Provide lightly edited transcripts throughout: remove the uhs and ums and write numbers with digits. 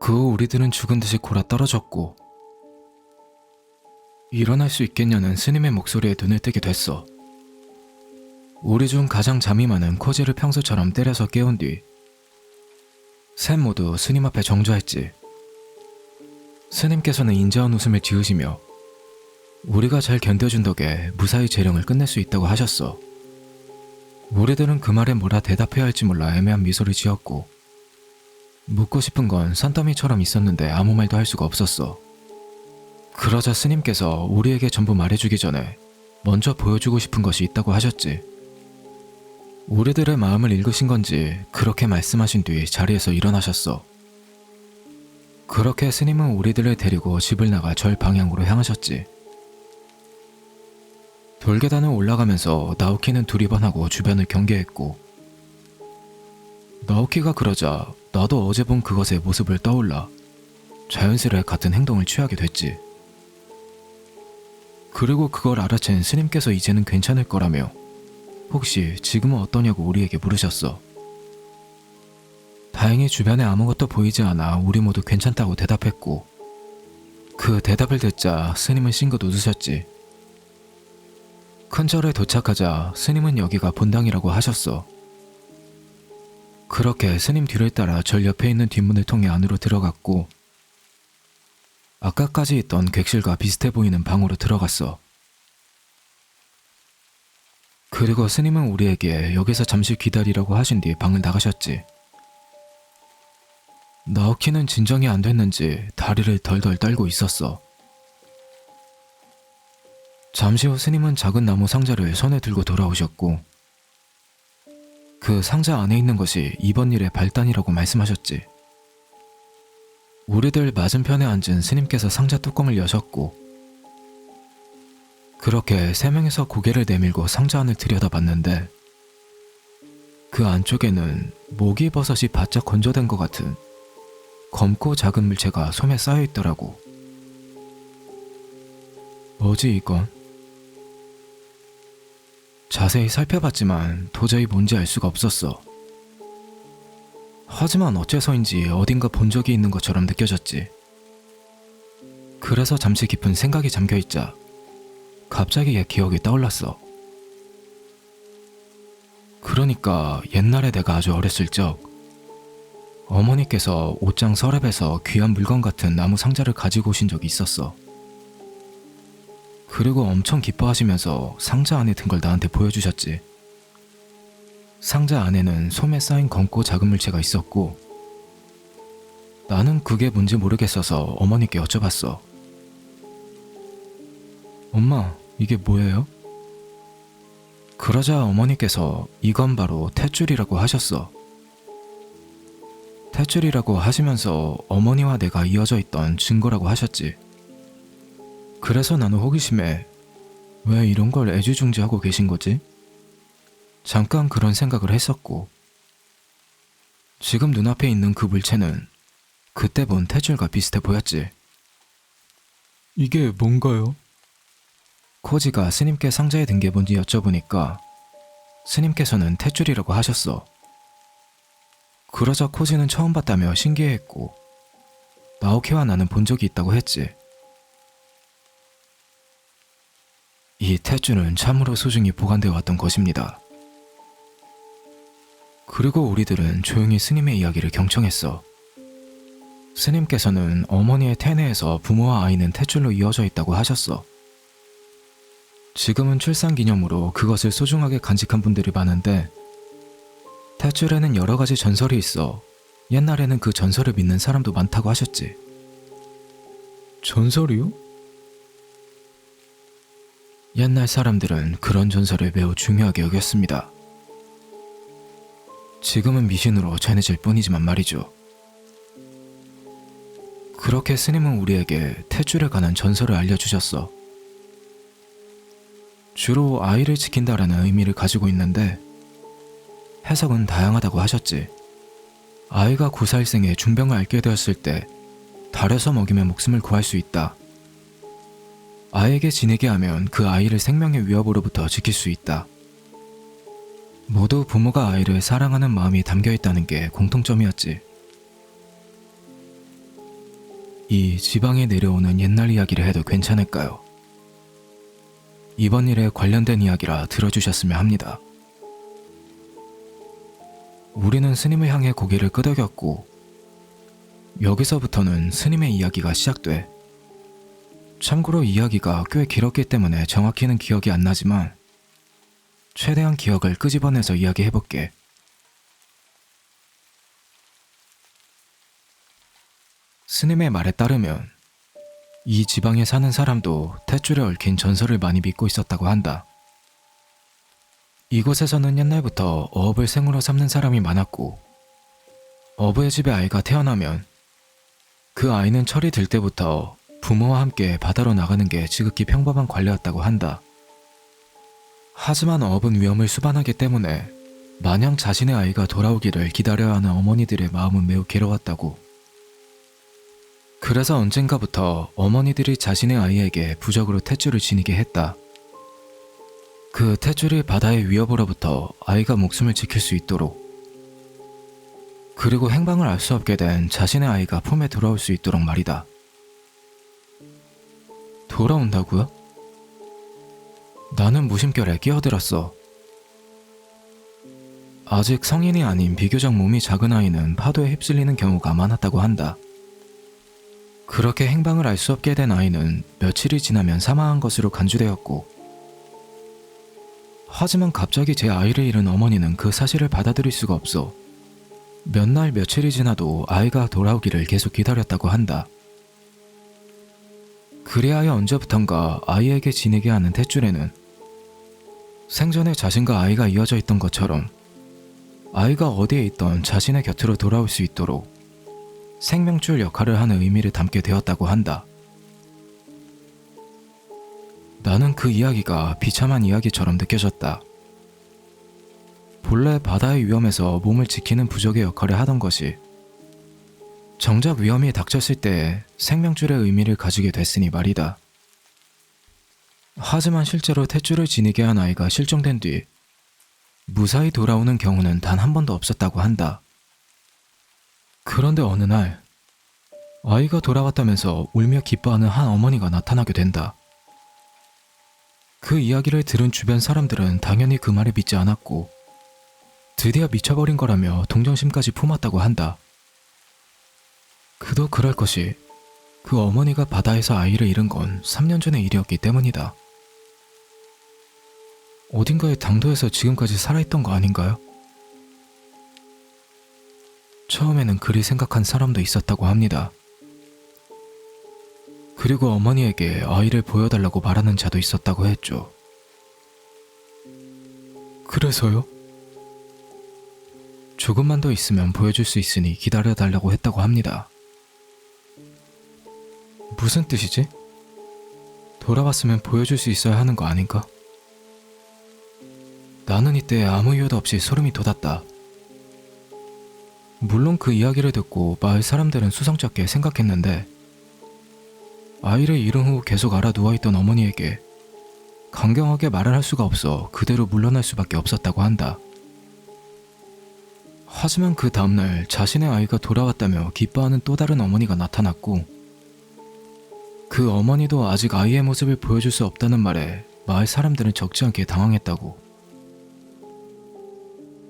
그 후 우리들은 죽은 듯이 골아 떨어졌고 일어날 수 있겠냐는 스님의 목소리에 눈을 뜨게 됐어. 우리 중 가장 잠이 많은 코지를 평소처럼 때려서 깨운 뒤 셋 모두 스님 앞에 정좌했지. 스님께서는 인자한 웃음을 지으시며 우리가 잘 견뎌준 덕에 무사히 재령을 끝낼 수 있다고 하셨어. 우리들은 그 말에 뭐라 대답해야 할지 몰라 애매한 미소를 지었고 묻고 싶은 건 산더미처럼 있었는데 아무 말도 할 수가 없었어. 그러자 스님께서 우리에게 전부 말해주기 전에 먼저 보여주고 싶은 것이 있다고 하셨지. 우리들의 마음을 읽으신 건지 그렇게 말씀하신 뒤 자리에서 일어나셨어. 그렇게 스님은 우리들을 데리고 집을 나가 절 방향으로 향하셨지. 돌계단을 올라가면서 나오키는 두리번하고 주변을 경계했고 나오키가 그러자 나도 어제 본 그것의 모습을 떠올라 자연스레 같은 행동을 취하게 됐지. 그리고 그걸 알아챈 스님께서 이제는 괜찮을 거라며 혹시 지금은 어떠냐고 우리에게 물으셨어. 다행히 주변에 아무것도 보이지 않아 우리 모두 괜찮다고 대답했고 그 대답을 듣자 스님은 싱긋 웃으셨지. 큰 절에 도착하자 스님은 여기가 본당이라고 하셨어. 그렇게 스님 뒤를 따라 절 옆에 있는 뒷문을 통해 안으로 들어갔고 아까까지 있던 객실과 비슷해 보이는 방으로 들어갔어. 그리고 스님은 우리에게 여기서 잠시 기다리라고 하신 뒤 방을 나가셨지. 나오키는 진정이 안 됐는지 다리를 덜덜 떨고 있었어. 잠시 후 스님은 작은 나무 상자를 손에 들고 돌아오셨고 그 상자 안에 있는 것이 이번 일의 발단이라고 말씀하셨지. 우리들 맞은편에 앉은 스님께서 상자 뚜껑을 여셨고 그렇게 세 명이서 고개를 내밀고 상자 안을 들여다봤는데 그 안쪽에는 모기버섯이 바짝 건조된 것 같은 검고 작은 물체가 솜에 쌓여 있더라고. 뭐지 이건? 자세히 살펴봤지만 도저히 뭔지 알 수가 없었어. 하지만 어째서인지 어딘가 본 적이 있는 것처럼 느껴졌지. 그래서 잠시 깊은 생각이 잠겨있자 갑자기 옛 기억이 떠올랐어. 그러니까 옛날에 내가 아주 어렸을 적 어머니께서 옷장 서랍에서 귀한 물건 같은 나무 상자를 가지고 오신 적이 있었어. 그리고 엄청 기뻐하시면서 상자 안에 든 걸 나한테 보여주셨지. 상자 안에는 솜에 쌓인 검고 작은 물체가 있었고 나는 그게 뭔지 모르겠어서 어머니께 여쭤봤어. 엄마, 이게 뭐예요? 그러자 어머니께서 이건 바로 탯줄이라고 하셨어. 탯줄이라고 하시면서 어머니와 내가 이어져 있던 증거라고 하셨지. 그래서 나는 호기심에 왜 이런 걸 애지중지하고 계신 거지? 잠깐 그런 생각을 했었고 지금 눈앞에 있는 그 물체는 그때 본 탯줄과 비슷해 보였지. 이게 뭔가요? 코지가 스님께 상자에 든 게 뭔지 여쭤보니까 스님께서는 탯줄이라고 하셨어. 그러자 코지는 처음 봤다며 신기해했고 나오키와 나는 본 적이 있다고 했지. 이 탯줄은 참으로 소중히 보관되어 왔던 것입니다. 그리고 우리들은 조용히 스님의 이야기를 경청했어. 스님께서는 어머니의 태내에서 부모와 아이는 탯줄로 이어져 있다고 하셨어. 지금은 출산기념으로 그것을 소중하게 간직한 분들이 많은데 탯줄에는 여러 가지 전설이 있어 옛날에는 그 전설을 믿는 사람도 많다고 하셨지. 전설이요? 옛날 사람들은 그런 전설을 매우 중요하게 여겼습니다. 지금은 미신으로 전해질 뿐이지만 말이죠. 그렇게 스님은 우리에게 탯줄에 관한 전설을 알려주셨어. 주로 아이를 지킨다라는 의미를 가지고 있는데 해석은 다양하다고 하셨지. 아이가 구살생에 중병을 앓게 되었을 때 달에서 먹이면 목숨을 구할 수 있다. 아이에게 지내게 하면 그 아이를 생명의 위협으로부터 지킬 수 있다. 모두 부모가 아이를 사랑하는 마음이 담겨있다는 게 공통점이었지. 이 지방에 내려오는 옛날 이야기를 해도 괜찮을까요? 이번 일에 관련된 이야기라 들어주셨으면 합니다. 우리는 스님을 향해 고개를 끄덕였고 여기서부터는 스님의 이야기가 시작돼. 참고로 이야기가 꽤 길었기 때문에 정확히는 기억이 안 나지만 최대한 기억을 끄집어내서 이야기해볼게. 스님의 말에 따르면 이 지방에 사는 사람도 탯줄에 얽힌 전설을 많이 믿고 있었다고 한다. 이곳에서는 옛날부터 어업을 생으로 삼는 사람이 많았고 어부의 집에 아이가 태어나면 그 아이는 철이 들 때부터 부모와 함께 바다로 나가는 게 지극히 평범한 관례였다고 한다. 하지만 어업은 위험을 수반하기 때문에 마냥 자신의 아이가 돌아오기를 기다려야 하는 어머니들의 마음은 매우 괴로웠다고. 그래서 언젠가부터 어머니들이 자신의 아이에게 부적으로 탯줄을 지니게 했다. 그 탯줄이 바다의 위협으로부터 아이가 목숨을 지킬 수 있도록, 그리고 행방을 알 수 없게 된 자신의 아이가 품에 돌아올 수 있도록 말이다. 돌아온다고요? 나는 무심결에 끼어들었어. 아직 성인이 아닌 비교적 몸이 작은 아이는 파도에 휩쓸리는 경우가 많았다고 한다. 그렇게 행방을 알 수 없게 된 아이는 며칠이 지나면 사망한 것으로 간주되었고, 하지만 갑자기 제 아이를 잃은 어머니는 그 사실을 받아들일 수가 없어 몇 날 며칠이 지나도 아이가 돌아오기를 계속 기다렸다고 한다. 그리하여 언제부턴가 아이에게 지니게 하는 탯줄에는 생전에 자신과 아이가 이어져 있던 것처럼 아이가 어디에 있던 자신의 곁으로 돌아올 수 있도록 생명줄 역할을 하는 의미를 담게 되었다고 한다. 나는 그 이야기가 비참한 이야기처럼 느껴졌다. 본래 바다의 위험에서 몸을 지키는 부적의 역할을 하던 것이 정작 위험이 닥쳤을 때 생명줄의 의미를 가지게 됐으니 말이다. 하지만 실제로 탯줄을 지니게 한 아이가 실종된 뒤 무사히 돌아오는 경우는 단 한 번도 없었다고 한다. 그런데 어느 날 아이가 돌아왔다면서 울며 기뻐하는 한 어머니가 나타나게 된다. 그 이야기를 들은 주변 사람들은 당연히 그 말을 믿지 않았고 드디어 미쳐버린 거라며 동정심까지 품었다고 한다. 그도 그럴 것이 그 어머니가 바다에서 아이를 잃은 건 3년 전의 일이었기 때문이다. 어딘가의 당도에서 지금까지 살아있던 거 아닌가요? 처음에는 그리 생각한 사람도 있었다고 합니다. 그리고 어머니에게 아이를 보여달라고 말하는 자도 있었다고 했죠. 그래서요? 조금만 더 있으면 보여줄 수 있으니 기다려달라고 했다고 합니다. 무슨 뜻이지? 돌아왔으면 보여줄 수 있어야 하는 거 아닌가? 나는 이때 아무 이유도 없이 소름이 돋았다. 물론 그 이야기를 듣고 마을 사람들은 수상쩍게 생각했는데 아이를 잃은 후 계속 알아 누워있던 어머니에게 강경하게 말을 할 수가 없어 그대로 물러날 수밖에 없었다고 한다. 하지만 그 다음날 자신의 아이가 돌아왔다며 기뻐하는 또 다른 어머니가 나타났고 그 어머니도 아직 아이의 모습을 보여줄 수 없다는 말에 마을 사람들은 적지 않게 당황했다고.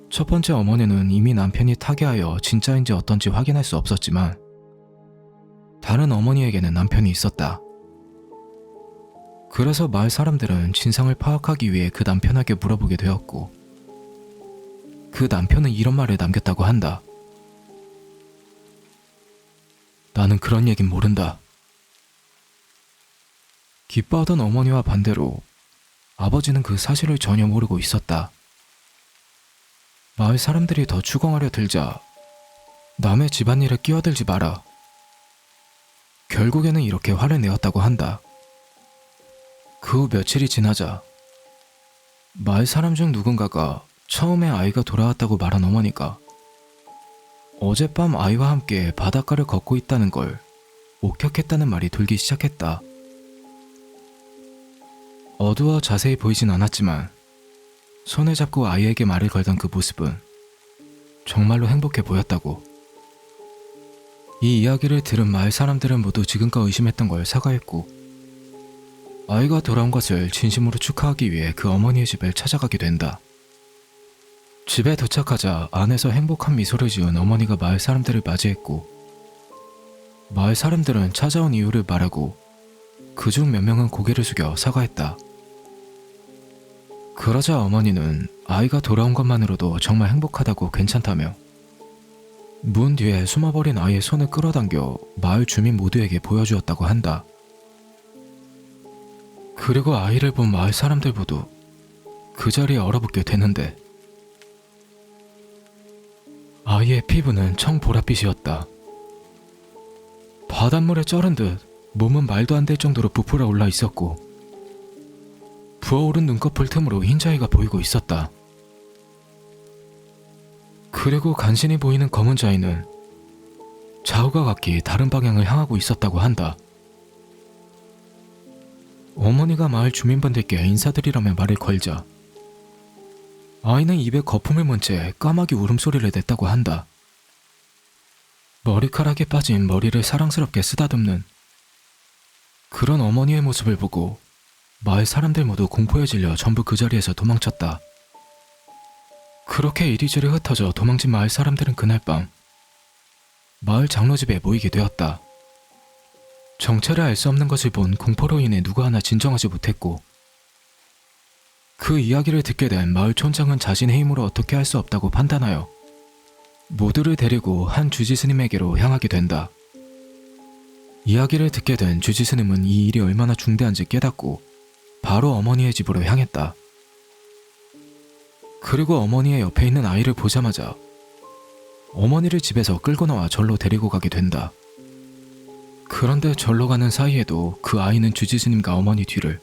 첫 번째 어머니는 이미 남편이 타계하여 진짜인지 어떤지 확인할 수 없었지만 다른 어머니에게는 남편이 있었다. 그래서 마을 사람들은 진상을 파악하기 위해 그 남편에게 물어보게 되었고 그 남편은 이런 말을 남겼다고 한다. 나는 그런 얘긴 모른다. 기뻐하던 어머니와 반대로 아버지는 그 사실을 전혀 모르고 있었다. 마을 사람들이 더 추궁하려 들자 남의 집안일에 끼어들지 마라. 결국에는 이렇게 화를 내었다고 한다. 그 후 며칠이 지나자 마을 사람 중 누군가가 처음에 아이가 돌아왔다고 말한 어머니가 어젯밤 아이와 함께 바닷가를 걷고 있다는 걸 목격했다는 말이 돌기 시작했다. 어두워 자세히 보이진 않았지만 손을 잡고 아이에게 말을 걸던 그 모습은 정말로 행복해 보였다고. 이 이야기를 들은 마을 사람들은 모두 지금껏 의심했던 걸 사과했고, 아이가 돌아온 것을 진심으로 축하하기 위해 그 어머니의 집을 찾아가게 된다. 집에 도착하자 안에서 행복한 미소를 지은 어머니가 마을 사람들을 맞이했고, 마을 사람들은 찾아온 이유를 말하고 그중 몇 명은 고개를 숙여 사과했다. 그러자 어머니는 아이가 돌아온 것만으로도 정말 행복하다고 괜찮다며 문 뒤에 숨어버린 아이의 손을 끌어당겨 마을 주민 모두에게 보여주었다고 한다. 그리고 아이를 본 마을 사람들 모두 그 자리에 얼어붙게 되는데, 아이의 피부는 청보랏빛이었다. 바닷물에 쩔은 듯 몸은 말도 안 될 정도로 부풀어 올라 있었고, 부어오른 눈꺼풀 틈으로 흰자위가 보이고 있었다. 그리고 간신히 보이는 검은 자위는 좌우가 각기 다른 방향을 향하고 있었다고 한다. 어머니가 마을 주민분들께 인사드리라며 말을 걸자 아이는 입에 거품을 문 채 까마귀 울음소리를 냈다고 한다. 머리카락에 빠진 머리를 사랑스럽게 쓰다듬는 그런 어머니의 모습을 보고 마을 사람들 모두 공포에 질려 전부 그 자리에서 도망쳤다. 그렇게 이리저리 흩어져 도망친 마을 사람들은 그날 밤 마을 장로집에 모이게 되었다. 정체를 알 수 없는 것을 본 공포로 인해 누구 하나 진정하지 못했고, 그 이야기를 듣게 된 마을 촌장은 자신의 힘으로 어떻게 할 수 없다고 판단하여 모두를 데리고 한 주지 스님에게로 향하게 된다. 이야기를 듣게 된 주지 스님은 이 일이 얼마나 중대한지 깨닫고 바로 어머니의 집으로 향했다. 그리고 어머니의 옆에 있는 아이를 보자마자 어머니를 집에서 끌고 나와 절로 데리고 가게 된다. 그런데 절로 가는 사이에도 그 아이는 주지 스님과 어머니 뒤를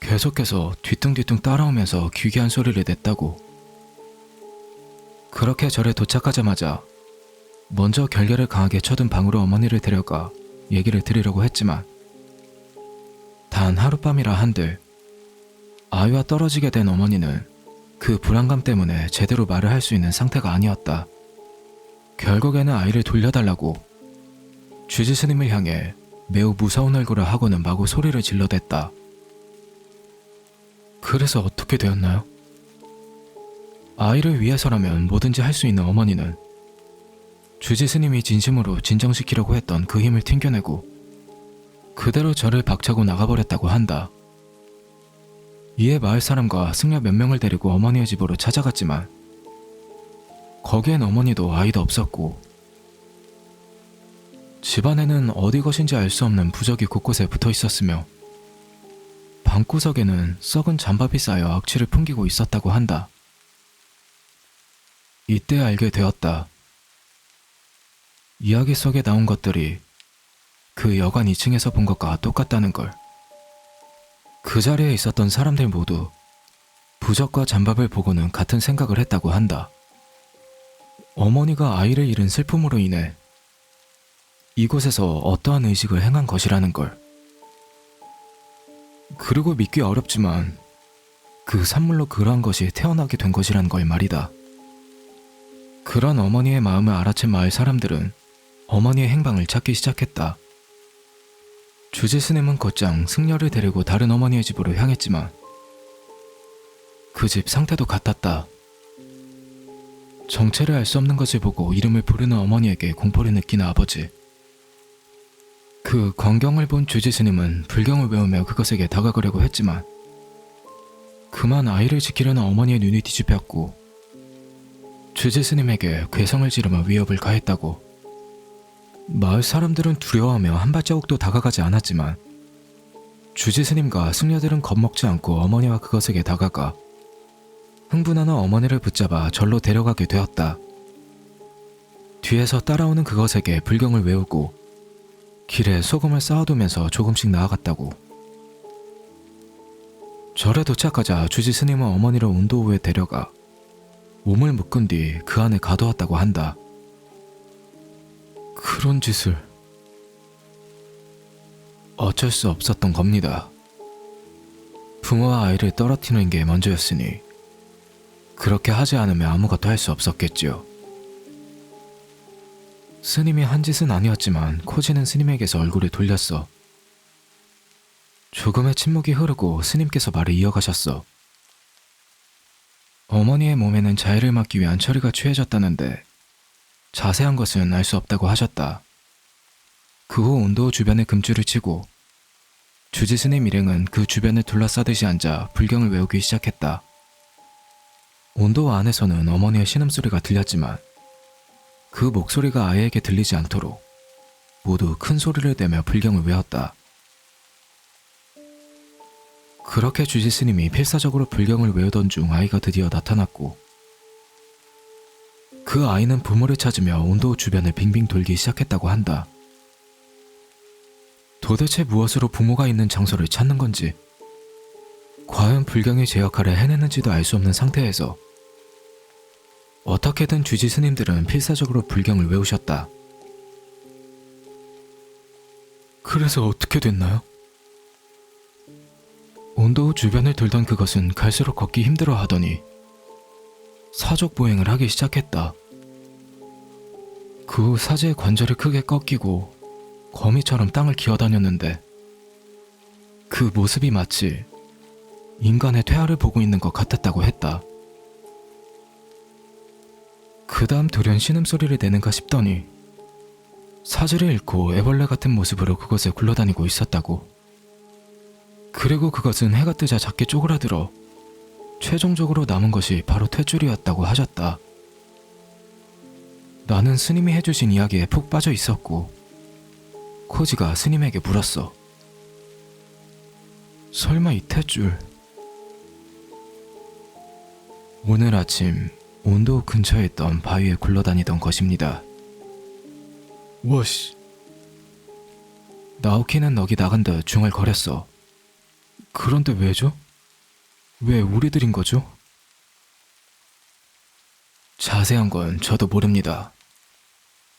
계속해서 뒤뚱뒤뚱 따라오면서 기괴한 소리를 냈다고. 그렇게 절에 도착하자마자 먼저 결계를 강하게 쳐둔 방으로 어머니를 데려가 얘기를 드리려고 했지만, 단 하룻밤이라 한들 아이와 떨어지게 된 어머니는 그 불안감 때문에 제대로 말을 할 수 있는 상태가 아니었다. 결국에는 아이를 돌려달라고 주지 스님을 향해 매우 무서운 얼굴을 하고는 마구 소리를 질러댔다. 그래서 어떻게 되었나요? 아이를 위해서라면 뭐든지 할 수 있는 어머니는 주지 스님이 진심으로 진정시키려고 했던 그 힘을 튕겨내고 그대로 저를 박차고 나가버렸다고 한다. 이에 마을 사람과 승려 몇 명을 데리고 어머니의 집으로 찾아갔지만 거기엔 어머니도 아이도 없었고, 집안에는 어디 것인지 알 수 없는 부적이 곳곳에 붙어 있었으며 방구석에는 썩은 잠밥이 쌓여 악취를 풍기고 있었다고 한다. 이때 알게 되었다. 이야기 속에 나온 것들이 그 여관 2층에서 본 것과 똑같다는 걸. 그 자리에 있었던 사람들 모두 부적과 잠밥을 보고는 같은 생각을 했다고 한다. 어머니가 아이를 잃은 슬픔으로 인해 이곳에서 어떠한 의식을 행한 것이라는 걸. 그리고 믿기 어렵지만 그 산물로 그러한 것이 태어나게 된 것이라는 걸 말이다. 그런 어머니의 마음을 알아챈 마을 사람들은 어머니의 행방을 찾기 시작했다. 주지 스님은 곧장 승려를 데리고 다른 어머니의 집으로 향했지만 그 집 상태도 같았다. 정체를 알 수 없는 것을 보고 이름을 부르는 어머니에게 공포를 느끼는 아버지. 그 광경을 본 주지 스님은 불경을 외우며 그것에게 다가가려고 했지만 그만 아이를 지키려는 어머니의 눈이 뒤집혔고 주지 스님에게 괴성을 지르며 위협을 가했다고. 마을 사람들은 두려워하며 한 발자국도 다가가지 않았지만 주지 스님과 승려들은 겁먹지 않고 어머니와 그것에게 다가가 흥분하는 어머니를 붙잡아 절로 데려가게 되었다. 뒤에서 따라오는 그것에게 불경을 외우고 길에 소금을 쌓아두면서 조금씩 나아갔다고. 절에 도착하자 주지 스님은 어머니를 운도후에 데려가 몸을 묶은 뒤 그 안에 가두었다고 한다. 그런 짓을 어쩔 수 없었던 겁니다. 부모와 아이를 떨어뜨리는 게 먼저였으니 그렇게 하지 않으면 아무것도 할 수 없었겠지요. 스님이 한 짓은 아니었지만 코지는 스님에게서 얼굴을 돌렸어. 조금의 침묵이 흐르고 스님께서 말을 이어가셨어. 어머니의 몸에는 자해를 막기 위한 처리가 취해졌다는데 자세한 것은 알 수 없다고 하셨다. 그 후 온도 주변에 금줄을 치고 주지 스님 일행은 그 주변을 둘러싸듯이 앉아 불경을 외우기 시작했다. 온도 안에서는 어머니의 신음소리가 들렸지만 그 목소리가 아이에게 들리지 않도록 모두 큰 소리를 내며 불경을 외웠다. 그렇게 주지 스님이 필사적으로 불경을 외우던 중 아이가 드디어 나타났고 그 아이는 부모를 찾으며 온도 주변을 빙빙 돌기 시작했다고 한다. 도대체 무엇으로 부모가 있는 장소를 찾는 건지, 과연 불경이 제 역할을 해내는지도 알 수 없는 상태에서 어떻게든 주지 스님들은 필사적으로 불경을 외우셨다. 그래서 어떻게 됐나요? 온도 주변을 돌던 그것은 갈수록 걷기 힘들어 하더니 사족 보행을 하기 시작했다. 그 후 사지의 관절이 크게 꺾이고 거미처럼 땅을 기어다녔는데 그 모습이 마치 인간의 퇴화를 보고 있는 것 같았다고 했다. 그 다음 돌연 신음소리를 내는가 싶더니 사지를 잃고 애벌레 같은 모습으로 그곳에 굴러다니고 있었다고. 그리고 그것은 해가 뜨자 작게 쪼그라들어 최종적으로 남은 것이 바로 탯줄이었다고 하셨다. 나는 스님이 해주신 이야기에 푹 빠져 있었고 코지가 스님에게 물었어. 설마 이 탯줄... 오늘 아침 온도 근처에 있던 바위에 굴러다니던 것입니다. 와씨... 나오키는 넋이 나간 듯 중얼거렸어. 그런데 왜죠? 왜 우리들인 거죠? 자세한 건 저도 모릅니다.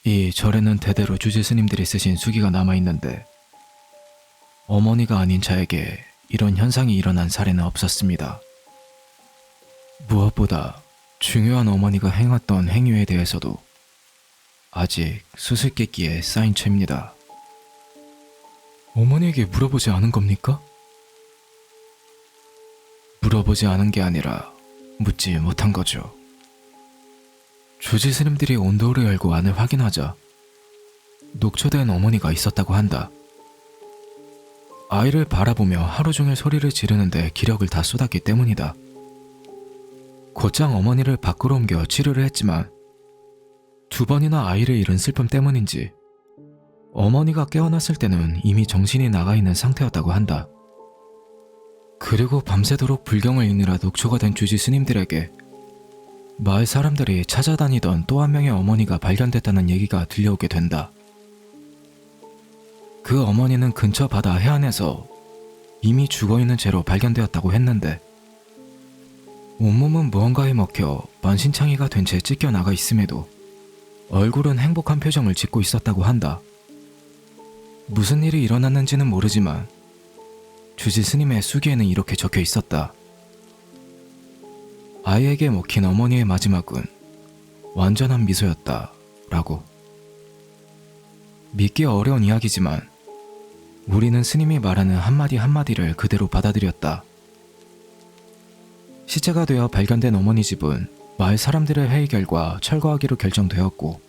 이 절에는 대대로 주지 스님들이 쓰신 수기가 남아있는데 어머니가 아닌 자에게 이런 현상이 일어난 사례는 없었습니다. 무엇보다 중요한 어머니가 행했던 행위에 대해서도 아직 수수께끼에 쌓인 채입니다. 어머니에게 물어보지 않은 겁니까? 물어보지 않은 게 아니라 묻지 못한 거죠. 주지 스님들이 온도를 열고 안을 확인하자 녹초된 어머니가 있었다고 한다. 아이를 바라보며 하루 종일 소리를 지르는데 기력을 다 쏟았기 때문이다. 곧장 어머니를 밖으로 옮겨 치료를 했지만 2번이나 아이를 잃은 슬픔 때문인지 어머니가 깨어났을 때는 이미 정신이 나가 있는 상태였다고 한다. 그리고 밤새도록 불경을 읽느라 녹초가 된 주지 스님들에게 마을 사람들이 찾아다니던 또 한 명의 어머니가 발견됐다는 얘기가 들려오게 된다. 그 어머니는 근처 바다 해안에서 이미 죽어있는 채로 발견되었다고 했는데 온몸은 무언가에 먹혀 만신창이가 된 채 찢겨나가 있음에도 얼굴은 행복한 표정을 짓고 있었다고 한다. 무슨 일이 일어났는지는 모르지만 주지 스님의 수기에는 이렇게 적혀 있었다. 아이에게 먹힌 어머니의 마지막은 완전한 미소였다 라고. 믿기 어려운 이야기지만 우리는 스님이 말하는 한마디 한마디를 그대로 받아들였다. 시체가 되어 발견된 어머니 집은 마을 사람들의 회의 결과 철거하기로 결정되었고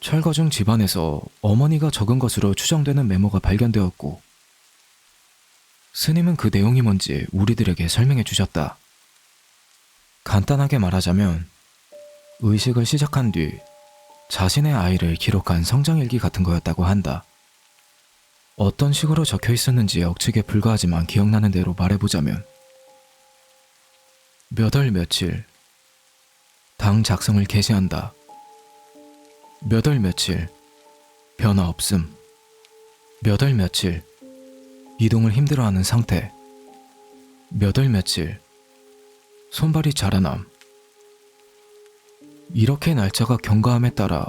철거 중 집안에서 어머니가 적은 것으로 추정되는 메모가 발견되었고 스님은 그 내용이 뭔지 우리들에게 설명해 주셨다. 간단하게 말하자면 의식을 시작한 뒤 자신의 아이를 기록한 성장일기 같은 거였다고 한다. 어떤 식으로 적혀 있었는지 억측에 불과하지만 기억나는 대로 말해보자면 몇 월 며칠 당 작성을 개시한다. 몇 월 며칠 변화 없음. 몇 월 며칠 이동을 힘들어하는 상태. 몇 월 며칠 손발이 자라남. 이렇게 날짜가 경과함에 따라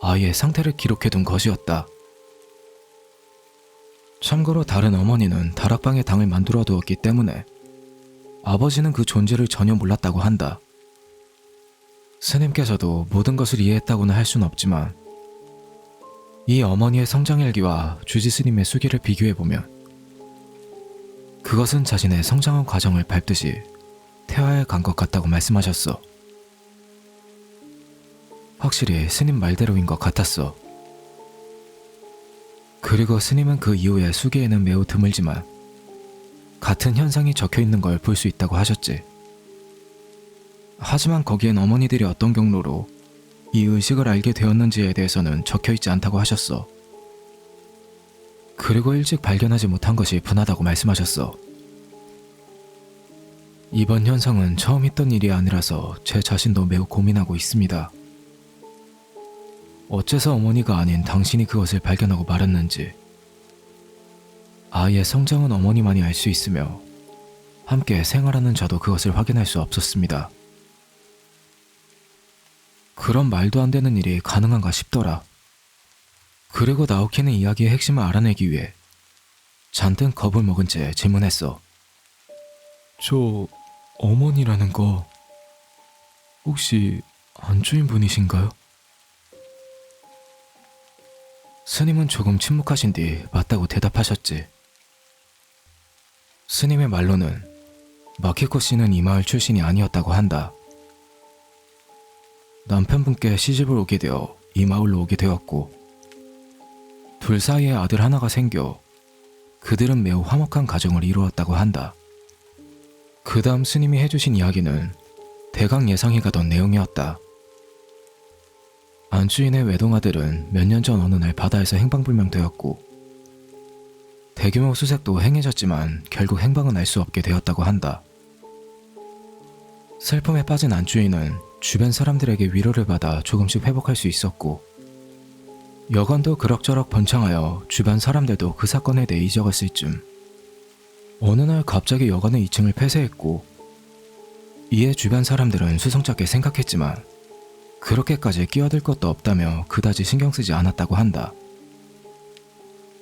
아이의 상태를 기록해둔 것이었다. 참고로 다른 어머니는 다락방에 당을 만들어 두었기 때문에 아버지는 그 존재를 전혀 몰랐다고 한다. 스님께서도 모든 것을 이해했다고는 할 수는 없지만 이 어머니의 성장일기와 주지 스님의 수기를 비교해보면 그것은 자신의 성장한 과정을 밟듯이 태화해 간 것 같다고 말씀하셨어. 확실히 스님 말대로인 것 같았어. 그리고 스님은 그 이후에 수기에는 매우 드물지만 같은 현상이 적혀 있는 걸 볼 수 있다고 하셨지. 하지만 거기엔 어머니들이 어떤 경로로 이 의식을 알게 되었는지에 대해서는 적혀 있지 않다고 하셨어. 그리고 일찍 발견하지 못한 것이 분하다고 말씀하셨어. 이번 현상은 처음 있던 일이 아니라서 제 자신도 매우 고민하고 있습니다. 어째서 어머니가 아닌 당신이 그것을 발견하고 말았는지. 아이의 성장은 어머니만이 알 수 있으며 함께 생활하는 저도 그것을 확인할 수 없었습니다. 그런 말도 안 되는 일이 가능한가 싶더라. 그리고 나오키는 이야기의 핵심을 알아내기 위해 잔뜩 겁을 먹은 채 질문했어. 저 어머니라는 거 혹시 안주인 분이신가요? 스님은 조금 침묵하신 뒤 맞다고 대답하셨지. 스님의 말로는 마키코 씨는 이 마을 출신이 아니었다고 한다. 남편분께 시집을 오게 되어 이 마을로 오게 되었고 둘 사이에 아들 하나가 생겨 그들은 매우 화목한 가정을 이루었다고 한다. 그 다음 스님이 해주신 이야기는 대강 예상이 가던 내용이었다. 안주인의 외동아들은 몇 년 전 어느 날 바다에서 행방불명되었고 대규모 수색도 행해졌지만 결국 행방은 알 수 없게 되었다고 한다. 슬픔에 빠진 안주인은 주변 사람들에게 위로를 받아 조금씩 회복할 수 있었고 여관도 그럭저럭 번창하여 주변 사람들도 그 사건에 대해 잊어갔을 쯤 어느 날 갑자기 여관의 2층을 폐쇄했고 이에 주변 사람들은 수성쩍게 생각했지만 그렇게까지 끼어들 것도 없다며 그다지 신경 쓰지 않았다고 한다.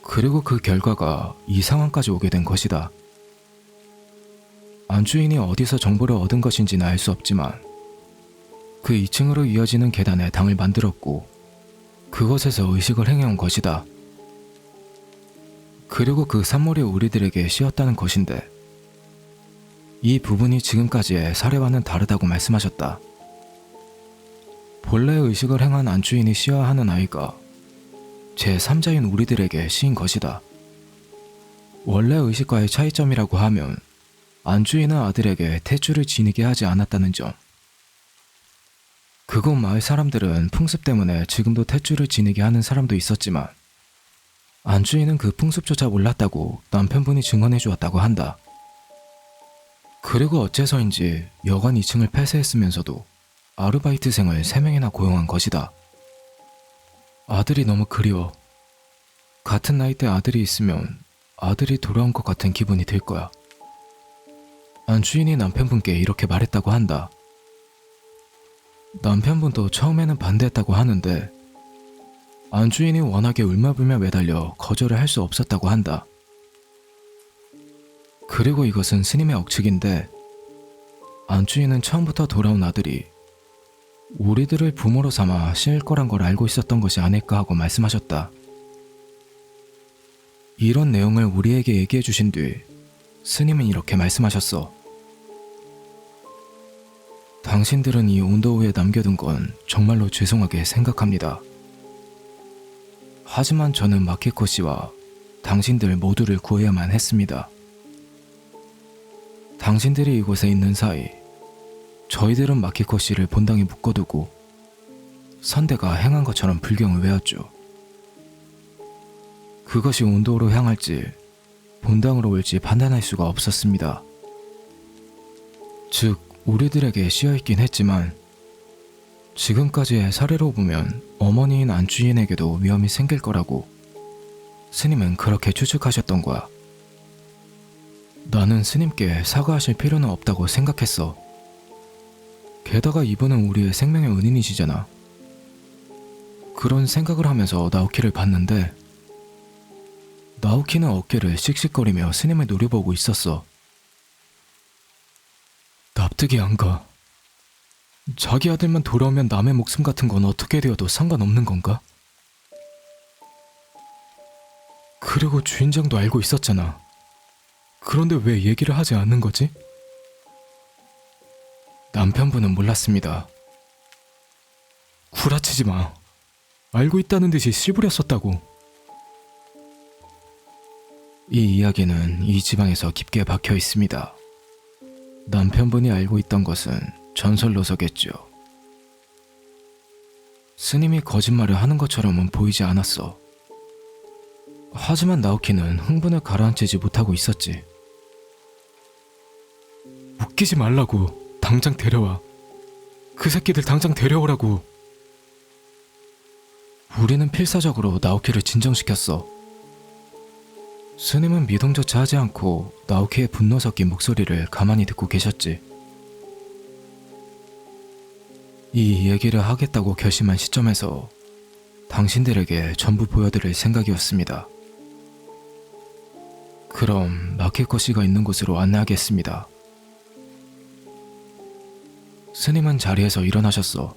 그리고 그 결과가 이 상황까지 오게 된 것이다. 안주인이 어디서 정보를 얻은 것인지는 알 수 없지만 그 2층으로 이어지는 계단에 당을 만들었고 그곳에서 의식을 행해온 것이다. 그리고 그 산모리 우리들에게 씌었다는 것인데 이 부분이 지금까지의 사례와는 다르다고 말씀하셨다. 본래 의식을 행한 안주인이 씌어야 하는 아이가 제3자인 우리들에게 씌인 것이다. 원래 의식과의 차이점이라고 하면 안주인은 아들에게 탯줄을 지니게 하지 않았다는 점. 그곳 마을 사람들은 풍습 때문에 지금도 탯줄을 지니게 하는 사람도 있었지만 안주인은 그 풍습조차 몰랐다고 남편분이 증언해 주었다고 한다. 그리고 어째서인지 여관 2층을 폐쇄했으면서도 아르바이트생을 3명이나 고용한 것이다. 아들이 너무 그리워. 같은 나이대 아들이 있으면 아들이 돌아온 것 같은 기분이 들 거야. 안주인이 남편분께 이렇게 말했다고 한다. 남편분도 처음에는 반대했다고 하는데 안주인이 워낙에 울며불며 매달려 거절을 할 수 없었다고 한다. 그리고 이것은 스님의 억측인데 안주인은 처음부터 돌아온 아들이 우리들을 부모로 삼아 씌일 거란 걸 알고 있었던 것이 아닐까 하고 말씀하셨다. 이런 내용을 우리에게 얘기해 주신 뒤 스님은 이렇게 말씀하셨어. 당신들은 이 온도우에 남겨둔 건 정말로 죄송하게 생각합니다. 하지만 저는 마키코 씨와 당신들 모두를 구해야만 했습니다. 당신들이 이곳에 있는 사이 저희들은 마키코 씨를 본당에 묶어두고 선대가 행한 것처럼 불경을 외웠죠. 그것이 온도로 향할지 본당으로 올지 판단할 수가 없었습니다. 즉 우리들에게 씌어있긴 했지만 지금까지의 사례로 보면 어머니인 안주인에게도 위험이 생길 거라고 스님은 그렇게 추측하셨던 거야. 나는 스님께 사과하실 필요는 없다고 생각했어. 게다가 이분은 우리의 생명의 은인이시잖아. 그런 생각을 하면서 나오키를 봤는데 나오키는 어깨를 씩씩거리며 스님을 노려보고 있었어. 납득이 안 가. 자기 아들만 돌아오면 남의 목숨 같은 건 어떻게 되어도 상관없는 건가? 그리고 주인장도 알고 있었잖아. 그런데 왜 얘기를 하지 않는 거지? 남편분은 몰랐습니다. 구라치지 마. 알고 있다는 듯이 씨부렸었다고. 이 이야기는 이 지방에서 깊게 박혀 있습니다. 남편분이 알고 있던 것은 전설로서겠죠. 스님이 거짓말을 하는 것처럼은 보이지 않았어. 하지만 나오키는 흥분을 가라앉히지 못하고 있었지. 웃기지 말라고. 당장 데려와. 그 새끼들 당장 데려오라고. 우리는 필사적으로 나오키를 진정시켰어. 스님은 미동조차 하지 않고 나오키의 분노 섞인 목소리를 가만히 듣고 계셨지. 이 얘기를 하겠다고 결심한 시점에서 당신들에게 전부 보여드릴 생각이었습니다. 그럼 마키코 씨가 있는 곳으로 안내하겠습니다. 스님은 자리에서 일어나셨어.